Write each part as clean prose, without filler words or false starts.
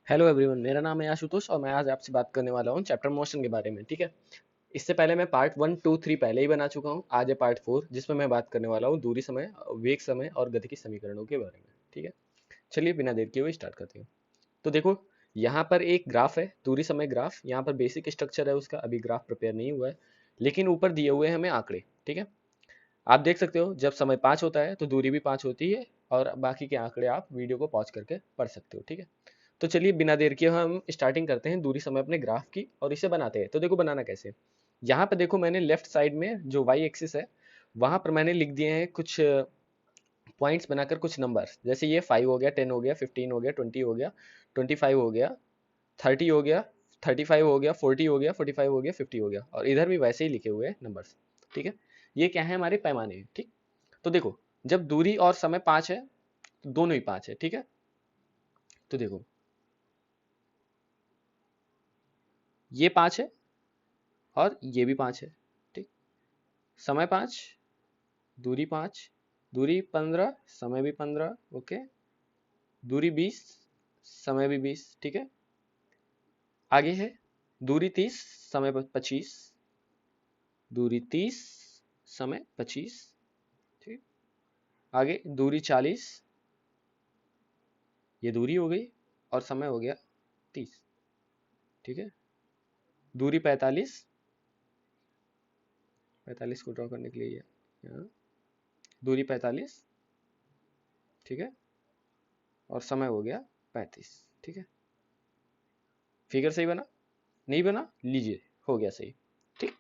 Hello everyone, मेरा नाम है आशुतोष और मैं आज आपसे बात करने वाला हूँ चैप्टर मोशन के बारे में। ठीक है। इससे पहले मैं पार्ट 1, 2, 3 पहले ही बना चुका हूँ। आज है पार्ट 4 जिसमें मैं बात करने वाला हूँ दूरी समय, वेग समय और गति के समीकरणों के बारे में। ठीक है। चलिए बिना देर किए हुए स्टार्ट करते हैं। तो देखो, यहाँ पर एक ग्राफ है, दूरी समय ग्राफ। यहाँ पर बेसिक स्ट्रक्चर है उसका, अभी ग्राफ प्रिपेयर नहीं हुआ है, लेकिन ऊपर दिए हुए हैं हमें आंकड़े। ठीक है। आप देख सकते हो जब समय 5 होता है तो दूरी भी 5 होती है, और बाकी के आंकड़े आप वीडियो को पॉज करके पढ़ सकते हो। ठीक है। तो चलिए बिना देर किए हम स्टार्टिंग करते हैं दूरी समय अपने ग्राफ की और इसे बनाते हैं। तो देखो बनाना कैसे। यहाँ पे देखो मैंने लेफ्ट साइड में जो वाई एक्सिस है वहां पर मैंने लिख दिए हैं कुछ पॉइंट्स बनाकर, कुछ नंबर्स। जैसे ये 5 हो गया, 10 हो गया, 15 हो गया, 20 हो गया, 25 हो गया, 30 हो गया, 35 हो गया, 40 हो गया, 45 हो गया, 50 हो गया, और इधर भी वैसे ही लिखे हुए हैं नंबर्स। ठीक है। ये क्या है, हमारे पैमाने हैं। ठीक। तो देखो, जब दूरी और समय 5 है तो दोनों ही 5 है। ठीक है। तो देखो, ये 5 है और ये भी 5 है। ठीक। समय 5, दूरी 5, दूरी 15, समय भी 15। ओके। दूरी 20, समय भी 20। ठीक है। आगे है दूरी 30, समय 25, दूरी 30, समय 25। ठीक। आगे दूरी 40, ये दूरी हो गई और समय हो गया 30। ठीक है। दूरी 45, 45 को ड्रॉ करने के लिए यहाँ दूरी 45। ठीक है। और समय हो गया 35। ठीक है। फिगर सही बना? नहीं बना? लीजिए, हो गया सही। ठीक।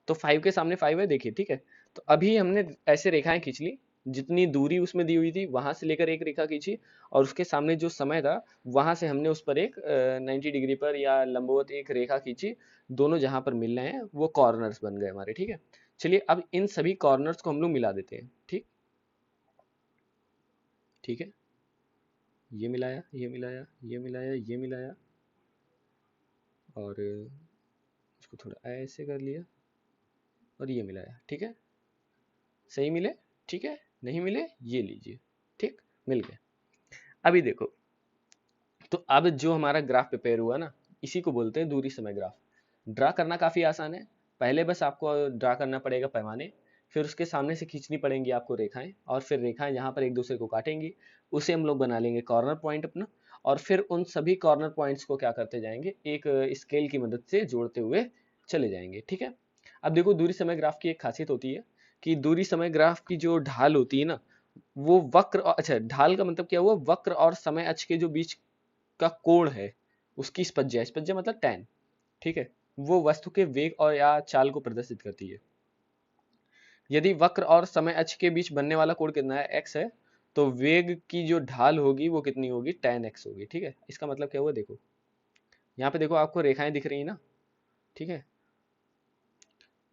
तो 5 के सामने 5 है, देखिए। ठीक है। तो अभी हमने ऐसे रेखाएं खींच ली, जितनी दूरी उसमें दी हुई थी वहां से लेकर एक रेखा खींची, और उसके सामने जो समय था वहां से हमने उस पर एक 90 डिग्री पर या लंबवत एक रेखा खींची। दोनों जहां पर मिल रहे हैं वो कॉर्नर्स बन गए हमारे। ठीक है। चलिए अब इन सभी कॉर्नर्स को हम लोग मिला देते हैं। ठीक। ठीक है। ये मिलाया, ये मिलाया, ये मिलाया, ये मिलाया, और इसको थोड़ा ऐसे कर लिया और ये मिलाया। ठीक है। सही मिले? ठीक है। नहीं मिले, ये लीजिए। ठीक। मिल गए। अभी देखो, तो अब जो हमारा ग्राफ प्रिपेयर हुआ ना, इसी को बोलते हैं दूरी समय ग्राफ। ड्रा करना काफी आसान है। पहले बस आपको ड्रा करना पड़ेगा पैमाने, फिर उसके सामने से खींचनी पड़ेंगी आपको रेखाएं, और फिर रेखाएं जहां पर एक दूसरे को काटेंगी उसे हम लोग बना लेंगे कॉर्नर पॉइंट अपना। और फिर उन सभी कॉर्नर पॉइंट्स को क्या करते जाएंगे, एक स्केल की मदद से जोड़ते हुए चले जाएंगे। ठीक है। अब देखो, दूरी समय ग्राफ की एक खासियत होती है कि दूरी समय ग्राफ की जो ढाल होती है ना, वो वक्र अच्छा, ढाल का मतलब क्या हुआ, वक्र और समय अक्ष के जो बीच का कोण है उसकी स्पज्या, स्पज्या मतलब टैन। ठीक है। वो वस्तु के वेग और या चाल को प्रदर्शित करती है। यदि वक्र और समय अक्ष के बीच बनने वाला कोण कितना है, x है, तो वेग की जो ढाल होगी वो कितनी होगी, tan x होगी। ठीक है। इसका मतलब क्या हुआ, देखो यहाँ पे देखो आपको रेखाएं दिख रही है ना। ठीक है।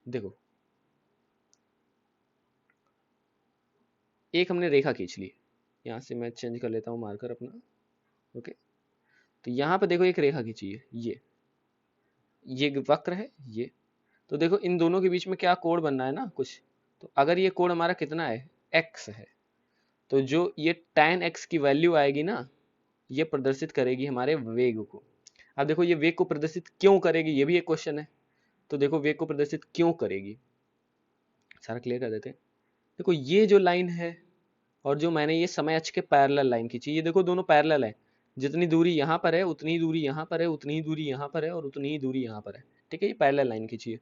देखो, एक हमने रेखा खींच ली, यहाँ से मैं चेंज कर लेता हूँ मार्कर अपना। ओके। तो यहाँ पे देखो एक रेखा खींची है, ये वक्र है ये। तो देखो इन दोनों के बीच में क्या कोण बनना है ना कुछ। तो अगर ये कोण हमारा कितना है, x है, तो जो ये tan x की वैल्यू आएगी ना, ये प्रदर्शित करेगी हमारे वेग को। अब देखो ये वेग को प्रदर्शित क्यों करेगी, ये भी एक क्वेश्चन है। तो देखो वेग को प्रदर्शित क्यों करेगी, सारा क्लियर कर देते हैं। देखो ये जो लाइन है और जो मैंने ये समय अक्ष के पैरेलल लाइन खींची, ये देखो दोनों पैरेलल है। जितनी दूरी यहाँ पर है उतनी ही दूरी यहाँ पर है, उतनी ही दूरी यहाँ पर है, और उतनी ही दूरी यहाँ पर है। ठीक है। ये पैरेलल लाइन खींची है।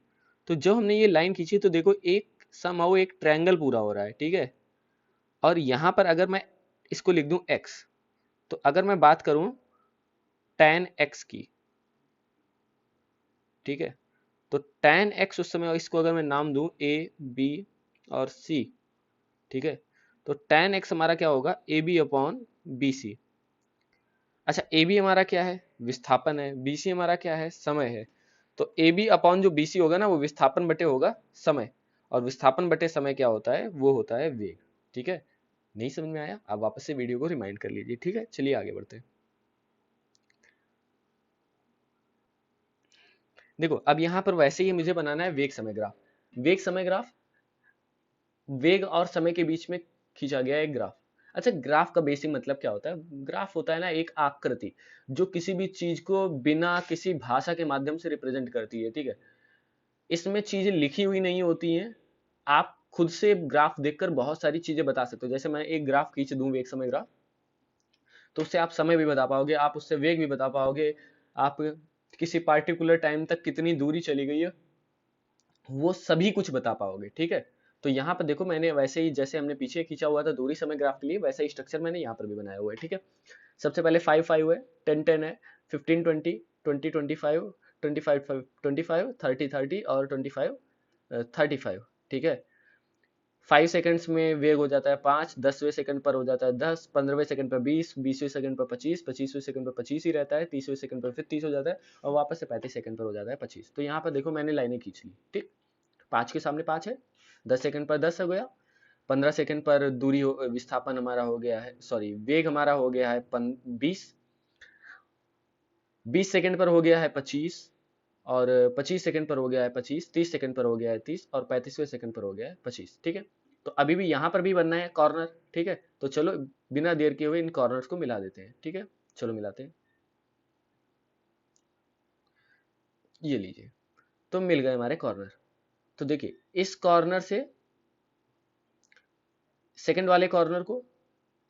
तो जब हमने ये लाइन खींची तो देखो एक समहाउ एक ट्रायंगल पूरा हो रहा है। ठीक है। और यहाँ पर अगर मैं इसको लिख दूं x, तो अगर मैं बात करूं tan x की, ठीक है, तो tan x उस समय, इसको अगर मैं नाम दूं a b और c, ठीक है, तो tan x हमारा क्या होगा, a b upon b c. अच्छा, ए बी हमारा क्या है, विस्थापन है, बी सी हमारा क्या है, समय है। तो ए बी अपॉन जो बी सी होगा ना, वो विस्थापन बटे होगा समय, और विस्थापन बटे समय क्या होता है, वो होता है वेग। ठीक है। नहीं समझ में आया, आप वापस से वीडियो को रिमाइंड कर लीजिए। ठीक है। चलिए आगे बढ़ते हैं। देखो अब यहाँ पर वैसे ही मुझे बनाना है वेग समय ग्राफ। वेग समय ग्राफ, वेग और समय के बीच में खींचा गया एक ग्राफ। अच्छा, ग्राफ का बेसिक मतलब क्या होता है? ग्राफ होता है ना एक आकृति जो किसी भी चीज को बिना किसी भाषा के माध्यम से रिप्रेजेंट करती है, ठीक है। इसमें चीजें लिखी हुई नहीं होती हैं, आप खुद से ग्राफ देखकर बहुत सारी चीजें बता सकते हो। जैसे मैं एक ग्राफ खींच दूं, वेग समय ग्राफ, तो उससे आप समय भी बता पाओगे, आप उससे वेग भी बता पाओगे, आप किसी पार्टिकुलर टाइम तक कितनी दूरी चली गई है वो सभी कुछ बता पाओगे, ठीक है। तो यहाँ पर देखो मैंने वैसे ही जैसे हमने पीछे खींचा हुआ था दूरी समय ग्राफ के लिए, वैसा ही स्ट्रक्चर मैंने यहाँ पर भी बनाया हुआ है, ठीक है। सबसे पहले 5 5 है, 10 10 है, 15 20, 20 25, 25 30 30 और 25 35, ठीक है। 5 सेकंड्स में वेग हो जाता है 5, 10वें सेकंड पर हो जाता है 10, 15वें सेकंड पर 20, 20वें सेकंड पर 25, 25वें सेकंड पर 25 ही रहता है, 30वें सेकंड पर फिर 30 हो जाता है, और वापस से 35 सेकंड पर हो जाता है 25। तो यहाँ पर देखो मैंने लाइनें खींच ली, ठीक। 5 के सामने 5 है, 10 सेकंड पर 10 हो गया, 15 सेकंड पर दूरी विस्थापन हमारा हो गया है, सॉरी वेग हमारा हो गया है 20, 20 सेकंड पर हो गया है 25, और 25 सेकंड पर हो गया है 25, 30 सेकंड पर हो गया है 30, और 35वें सेकंड पर हो गया है 25, ठीक है। तो अभी भी यहाँ पर भी बनना है कॉर्नर, ठीक है। तो चलो बिना देर किए हुए इन कॉर्नर्स को मिला देते हैं, ठीक है। चलो मिलाते हैं, ये लीजिए, तो मिल गए हमारे कॉर्नर। तो देखिए इस कॉर्नर से सेकंड वाले कॉर्नर को,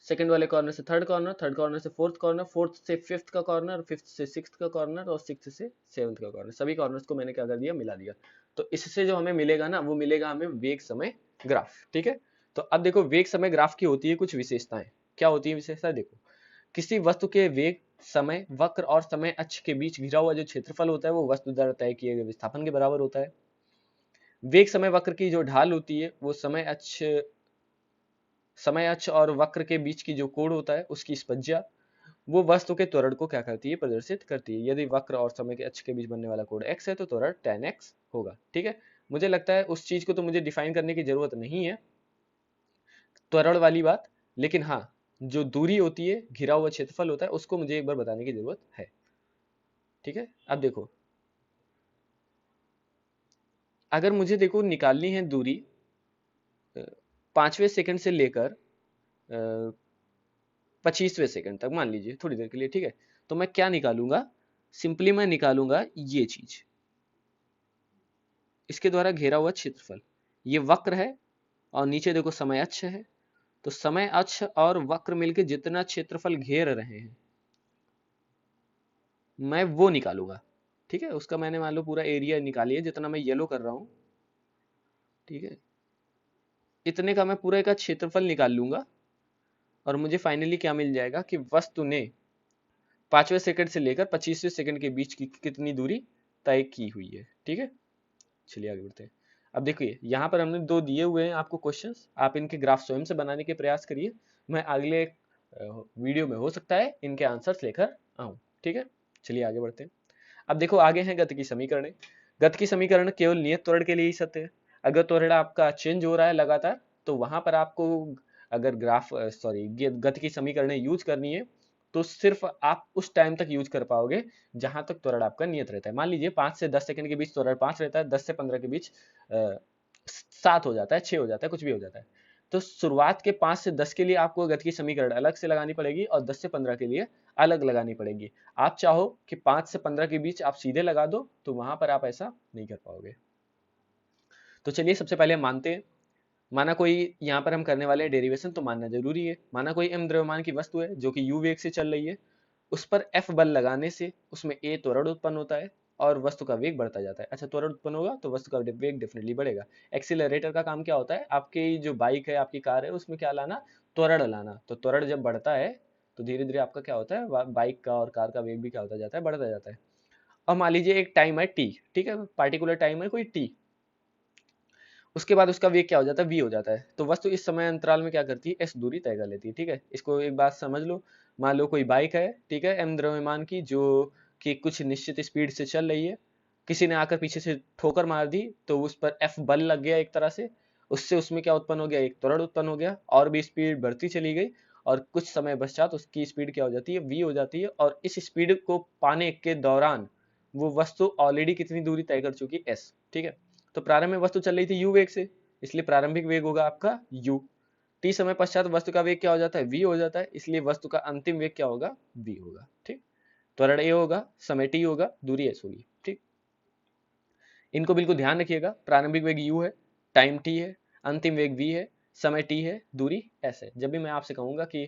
सेकंड वाले कॉर्नर से थर्ड कॉर्नर, थर्ड कॉर्नर से फोर्थ कॉर्नर, फोर्थ से फिफ्थ का कॉर्नर, फिफ्थ से सिक्स्थ का कॉर्नर, और सिक्स्थ से सेवंथ का कॉर्नर, सभी कॉर्नर्स को मैंने क्या कर दिया, मिला दिया। तो इससे जो हमें मिलेगा ना, वो मिलेगा हमें वेग समय ग्राफ, ठीक है। तो अब देखो वेग समय ग्राफ की होती है कुछ विशेषताएं। क्या होती है विशेषताएं? देखो, किसी वस्तु के वेग, समय वक्र और समय अक्ष के बीच घिरा हुआ जो क्षेत्रफल होता है वो वस्तु द्वारा तय किए गए विस्थापन के बराबर होता है। वेग समय वक्र की जो ढाल होती है वो समय अक्ष और वक्र के बीच की जो कोण होता है उसकी स्पज्या, वो वस्तु के त्वरण को क्या करती है, प्रदर्शित करती है। यदि वक्र और समय के अक्ष के बीच बनने वाला कोण x है तो त्वरण tan x होगा, ठीक है। मुझे लगता है उस चीज को तो मुझे डिफाइन करने की जरूरत नहीं है, त्वरण वाली बात, लेकिन हाँ जो दूरी होती है, घिरा हुआ क्षेत्रफल होता है, उसको मुझे एक बार बताने की जरूरत है, ठीक है। अब देखो, अगर मुझे देखो निकालनी है दूरी 5वें सेकंड से लेकर 25वें सेकंड तक, मान लीजिए थोड़ी देर के लिए, ठीक है। तो मैं क्या निकालूंगा, सिंपली मैं निकालूंगा ये चीज, इसके द्वारा घेरा हुआ क्षेत्रफल, ये वक्र है, और नीचे देखो समय अक्ष है। तो समय अक्ष और वक्र मिलकर जितना क्षेत्रफल घेर रहे हैं मैं वो निकालूंगा, ठीक है। उसका मैंने मान लो पूरा एरिया निकालिए जितना मैं येलो कर रहा हूं, ठीक है। इतने का मैं पूरे का क्षेत्रफल निकाल लूंगा, और मुझे फाइनली क्या मिल जाएगा कि वस्तु ने 5वें सेकंड से लेकर 25वें सेकंड के बीच की कितनी दूरी तय की हुई है, ठीक है। चलिए आगे बढ़ते हैं। अब देखिए यहाँ पर हमने दो दिए हुए हैं आपको क्वेश्चंस, आप इनके ग्राफ स्वयं से बनाने के प्रयास करिए, मैं अगले वीडियो में हो सकता है इनके आंसर्स लेकर आऊं, ठीक है। चलिए आगे बढ़ते हैं। अब देखो आगे हैं गति की समीकरण। गति की समीकरण केवल नियत त्वरण के लिए ही सत्य है। अगर त्वरण आपका चेंज हो रहा है लगातार, तो वहां पर आपको अगर ग्राफ सॉरी गति की समीकरण यूज करनी है, तो सिर्फ आप उस टाइम तक यूज कर पाओगे जहां तक त्वरण आपका नियत रहता है। मान लीजिए 5 से 10 सेकंड के बीच त्वरण 5 रहता है, 10 से 15 के बीच 7 हो जाता है, 6 हो जाता है, कुछ भी हो जाता है। तो शुरुआत के 5 से 10 के लिए आपको गति की समीकरण अलग से लगानी पड़ेगी, और 10 से 15 के लिए अलग लगानी पड़ेगी। आप चाहो कि 5 से 15 के बीच आप सीधे लगा दो, तो वहां पर आप ऐसा नहीं कर पाओगे। तो चलिए सबसे पहले हम मानते हैं, माना कोई, यहाँ पर हम करने वाले हैं डेरिवेशन, तो मानना जरूरी है। माना कोई m द्रव्यमान की वस्तु है जो कि u वेग से चल रही है, उस पर F बल लगाने से उसमें a त्वरण उत्पन्न होता है और वस्तु का वेग बढ़ता जाता है। अच्छा, त्वरण उत्पन्न होगा तो वस्तु का वेग डेफिनेटली बढ़ेगा। एक्सीलरेटर का काम क्या होता है, आपकी जो बाइक है, आपकी कार है, उसमें क्या लाना, त्वरण लाना। तो त्वरण जब बढ़ता है तो धीरे धीरे आपका क्या होता है, बाइक का और कार का वेग भी क्या होता जाता है, बढ़ता जाता है। और मान लीजिए एक टाइम है t, ठीक है, पार्टिकुलर टाइम है कोई t, उसके बाद उसका वेग क्या हो जाता है, v हो जाता है। तो वस्तु इस समय अंतराल में क्या करती है, s दूरी तय कर लेती है, ठीक है। इसको एक बात समझ लो, मान लो कोई बाइक है, ठीक है, m द्रव्यमान की, जो कि कुछ निश्चित स्पीड से चल रही है, किसी ने आकर पीछे से ठोकर मार दी तो उस पर F बल लग गया एक तरह से, उससे उसमें क्या उत्पन्न हो गया, एक त्वरण उत्पन्न हो गया, और भी स्पीड बढ़ती चली गई, और कुछ समय पश्चात उसकी स्पीड क्या हो जाती है, v हो जाती है। और इस स्पीड को पाने के दौरान वो वस्तु ऑलरेडी कितनी दूरी तय कर चुकी s, ठीक है। तो प्रारंभ में वस्तु चल रही थी u वेग से, इसलिए प्रारंभिक वेग होगा आपका u, t समय पश्चात वस्तु का वेग क्या हो जाता है, v हो जाता है, इसलिए वस्तु का अंतिम वेग क्या होगा, v होगा। ठीक, त्वरण a होगा, समय t होगा, दूरी s होगी। ठीक, इनको बिल्कुल ध्यान रखिएगा। प्रारंभिक वेग u है, टाइम t है, अंतिम वेग v है, समय t है, दूरी s है। जब भी मैं आपसे कहूंगा कि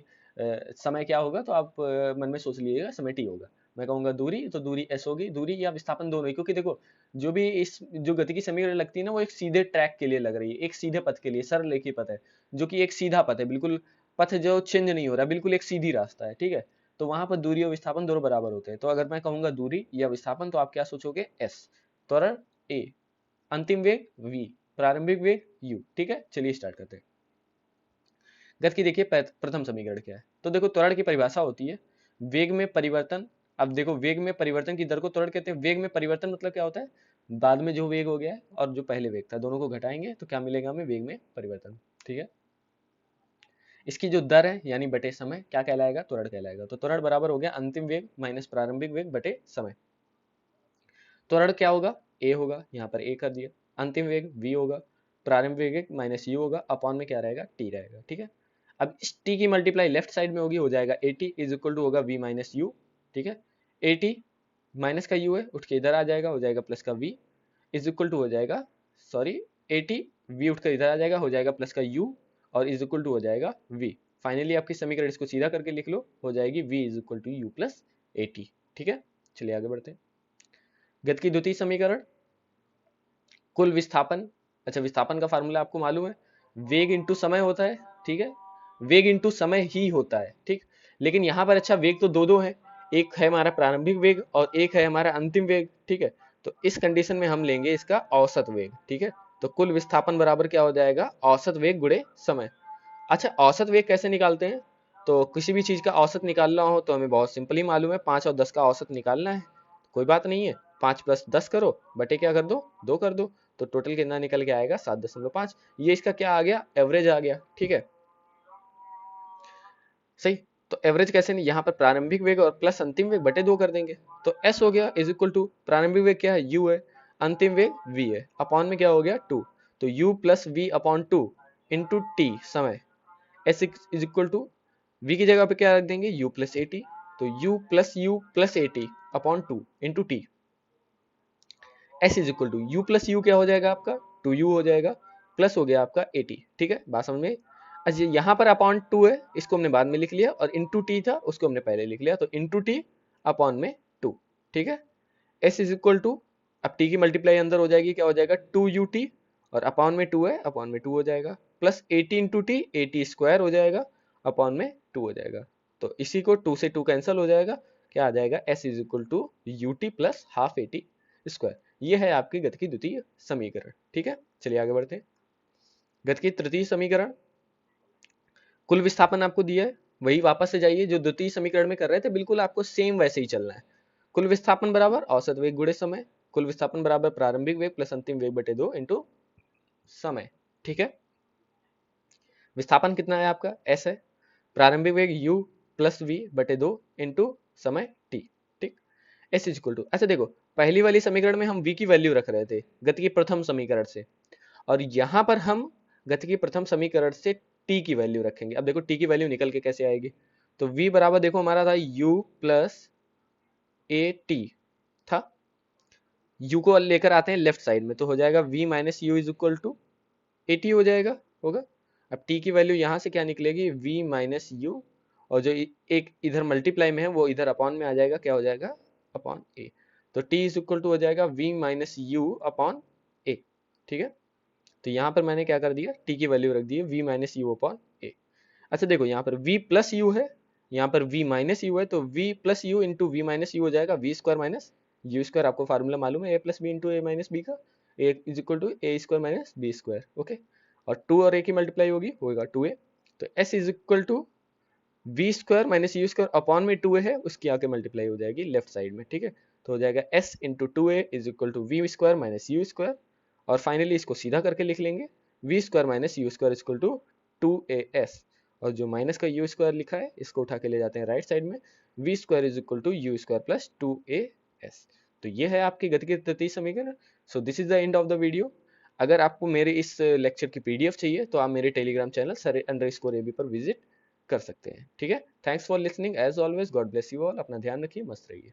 समय क्या होगा तो आप मन में सोच लीजिएगा समय t होगा। मैं कहूंगा दूरी तो दूरी s होगी, दूरी या विस्थापन दोनों ही, क्योंकि देखो जो भी इस जो गति की समीकरण लगती है ना वो एक सीधे ट्रैक के लिए लग रही है, एक सीधे पथ के लिए, सरल रेखीय पथ है, जो कि एक सीधा पथ है, बिल्कुल पथ जो चेंज नहीं हो रहा, बिल्कुल एक सीधी रास्ता है। ठीक है, तो वहां पर दूरी और विस्थापन दोनों बराबर होते हैं। तो अगर मैं कहूंगा दूरी या विस्थापन तो आप क्या सोचोगे, s, त्वरण a, अंतिम वेग v, प्रारंभिक वेग u। ठीक है, चलिए स्टार्ट करते हैं। गति की देखिए प्रथम समीकरण क्या है, तो देखो त्वरण की परिभाषा होती है वेग में परिवर्तन। अब देखो वेग में परिवर्तन की दर को त्वरण कहते हैं। वेग में परिवर्तन मतलब क्या होता है, बाद में जो वेग हो गया है और जो पहले वेग था दोनों को घटाएंगे तो क्या मिलेगा हमें, वेग में परिवर्तन। ठीक है, इसकी जो दर है यानी बटे समय क्या कहलाएगा, त्वरण कहलाएगा। तो त्वरण बराबर हो गया अंतिम वेग माइनस प्रारंभिक वेग बटे समय। त्वरण क्या होगा, a होगा, यहाँ पर a कर दिया, अंतिम वेग v होगा, प्रारंभिक वेग माइनस u होगा, अपॉन में क्या रहेगा, t रहेगा। ठीक है, अब इस t की मल्टीप्लाई लेफ्ट साइड में होगी, हो जाएगा at इज इक्वल टू होगा v माइनस u। ठीक है, at माइनस का u है, उठ के इधर आ जाएगा, हो जाएगा प्लस का v इज इक्वल टू हो जाएगा, सॉरी at v उठ कर इधर आ जाएगा, हो जाएगा प्लस का u और इज इक्वल टू हो जाएगा v। फाइनली आपकी समीकरण इसको सीधा करके लिख लो, हो जाएगी v is equal to u plus at। ठीक है, चलिए आगे बढ़ते हैं। गति की द्वितीय समीकरण, कुल विस्थापन। अच्छा, विस्थापन का फार्मूला आपको मालूम है, वेग इंटू समय होता है। ठीक है, वेग इंटू समय ही होता है। ठीक, लेकिन यहाँ पर अच्छा वेग तो दो दो है, एक है हमारा प्रारंभिक वेग और एक है हमारा अंतिम वेग। ठीक है, तो इस कंडीशन में हम लेंगे इसका औसत वेग। ठीक है, तो कुल विस्थापन बराबर क्या हो जाएगा, औसत वेग गुणे समय। अच्छा, औसत वेग कैसे निकालते हैं, तो किसी भी चीज का औसत निकालना हो तो हमें बहुत सिंपल ही मालूम है, 5 और 10 का औसत निकालना है। कोई बात नहीं है, 5 प्लस 10 करो, बटे क्या कर दो, 2 कर दो, तो टोटल कितना निकल के आएगा, 7.5। ये इसका क्या आ गया, एवरेज आ गया। ठीक है, सही। तो एवरेज कैसे, नहीं, यहाँ पर प्रारंभिक वेग और प्लस अंतिम वेग बटे 2 कर देंगे, तो s हो गया इज इक्वल टू प्रारंभिक वेग क्या है, u है, अंतिम वेग v है, अपॉन में क्या हो गया 2, तो u plus v upon 2 into t समय, s is equal to v की जगह पे क्या रख देंगे, u प्लस ए टी, तो u plus a t upon 2 into t, s is equal to u plus u क्या हो जाएगा आपका 2u हो जाएगा, प्लस हो गया आपका 80। ठीक है, बात समझ में। अच्छा, यहाँ पर अपॉन 2 है, इसको हमने बाद में लिख लिया, और इंटू टी था उसको हमने पहले लिख लिया, तो इंटू टी अपॉन में 2। ठीक है, s इज इक्वल टू, अब t की मल्टीप्लाई अंदर हो जाएगी, क्या हो जाएगा 2ut, और अपॉन में 2 है, अपॉन में 2 हो जाएगा, प्लस 80 इंटू टी, 80 स्क्वायर हो जाएगा, अपॉन में 2 हो जाएगा। तो इसी को 2 से 2 कैंसिल हो जाएगा, क्या आ जाएगा, s is equal to ut plus half 80 square. ये है आपकी गति की द्वितीय समीकरण। ठीक है, चलिए आगे बढ़ते हैं। गति की तृतीय समीकरण, कुल विस्थापन आपको दिया है, वही वापस से जाइए जो द्वितीय समीकरण में कर रहे थे, बिल्कुल आपको सेम वैसे ही चलना है। कुल विस्थापन बराबर औसत वेग गुणे समय, कुल विस्थापन बराबर प्रारंभिक वेग प्लस अंतिम वेग बटे 2 इंटू समय। ठीक है, विस्थापन कितना है आपका, s है, प्रारंभिक वेग u प्लस v बटे 2 इंटू समय t। ठीक, s इज इक्वल टू, अच्छा देखो पहली वाली समीकरण में हम v की वैल्यू रख रहे थे गति की प्रथम समीकरण से, और यहाँ पर हम गति की प्रथम समीकरण से t की वैल्यू रखेंगे। अब देखो t की वैल्यू निकल के कैसे आएगी, तो v बराबर देखो हमारा था u प्लस ए टी था, u को लेकर आते हैं लेफ्ट साइड में, तो हो जाएगा v minus u is equal to a t हो जाएगा, होगा। अब t की वैल्यू यहाँ से क्या निकलेगी, v माइनस यू, और जो एक इधर मल्टीप्लाई में है वो इधर अपॉन में आ जाएगा, क्या हो जाएगा, अपॉन ए, तो t इज इक्वल टू हो जाएगा v माइनस यू अपॉन ए। ठीक है, तो यहाँ पर मैंने क्या कर दिया, t की वैल्यू रख दी है v माइनस यू अपॉन ए। अच्छा देखो यहाँ पर v प्लस यू है, यहाँ पर v माइनस यू है, तो v plus u into v minus u हो जाएगा v square minus u square. आपको फार्मूला मालूम है a plus b into a minus b का, a is equal to a square minus b square. Okay, और 2 और a की multiply होगी, होगा 2a, तो s is equal to v square minus u square upon में 2a है, उसकी आके मल्टीप्लाई हो जाएगी लेफ्ट साइड में। ठीक है, तो हो जाएगा s into 2a is equal to v square minus u square, और फाइनली इसको सीधा करके लिख लेंगे, v square minus u square is equal to 2as, और जो माइनस का यू स्क्वायर लिखा है इसको उठा के ले जाते हैं राइट साइड में, v square is equal to u square plus 2as। तो ये है आपकी गति की तृतीय समीकरण। So this is the end of the video. अगर आपको मेरे इस लेक्चर की पीडीएफ चाहिए तो आप मेरे टेलीग्राम चैनल sir_ab पर विजिट कर सकते हैं। ठीक है, thanks for listening as always, God bless you all, अपना ध्यान रखिए, मस्त रहिए।